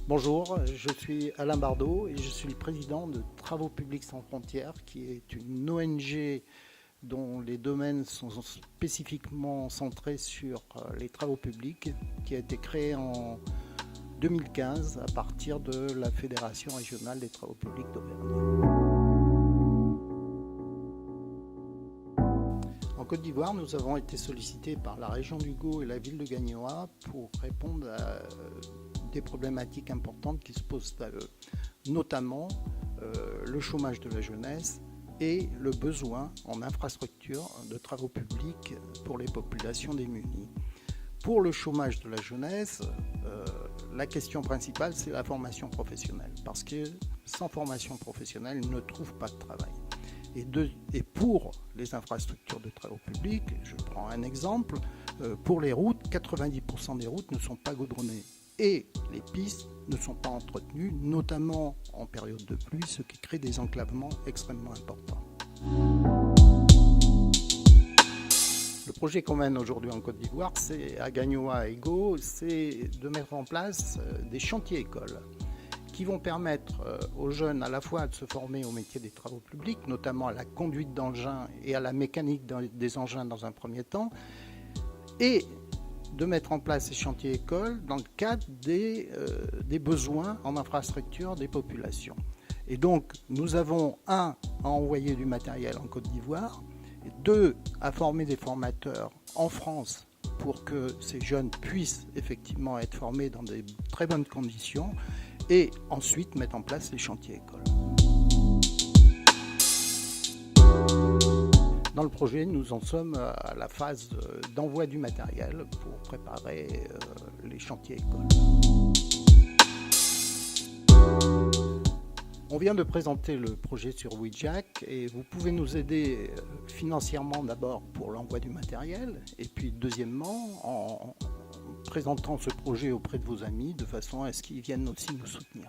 Bonjour, je suis Alain Bardot et je suis le président de Travaux Publics Sans Frontières, qui est une ONG dont les domaines sont spécifiquement centrés sur les travaux publics, qui a été créée en 2015 à partir de la Fédération régionale des travaux publics d'Auvergne. En Côte d'Ivoire, nous avons été sollicités par la région d'Hugo et la ville de Gagnoa pour répondre à des problématiques importantes qui se posent à eux, notamment le chômage de la jeunesse et le besoin en infrastructures de travaux publics pour les populations démunies. Pour le chômage de la jeunesse, la question principale, c'est la formation professionnelle, parce que sans formation professionnelle, ils ne trouvent pas de travail. Et pour les infrastructures de travaux publics, je prends un exemple, pour les routes, 90% des routes ne sont pas goudronnées et les pistes ne sont pas entretenues, notamment en période de pluie, ce qui crée des enclavements extrêmement importants. Le projet qu'on mène aujourd'hui en Côte d'Ivoire, c'est à Gagnoa et Hugo, c'est de mettre en place des chantiers écoles qui vont permettre aux jeunes à la fois de se former au métier des travaux publics, notamment à la conduite d'engins et à la mécanique des engins dans un premier temps, et de mettre en place ces chantiers écoles dans le cadre des besoins en infrastructure des populations. Et donc, nous avons à envoyer du matériel en Côte d'Ivoire, et 2, à former des formateurs en France pour que ces jeunes puissent effectivement être formés dans de très bonnes conditions, et ensuite mettre en place les chantiers écoles. Dans le projet, nous en sommes à la phase d'envoi du matériel pour préparer les chantiers écoles. On vient de présenter le projet sur WeJack et vous pouvez nous aider financièrement d'abord pour l'envoi du matériel et puis deuxièmement en présentant ce projet auprès de vos amis de façon à ce qu'ils viennent aussi nous soutenir.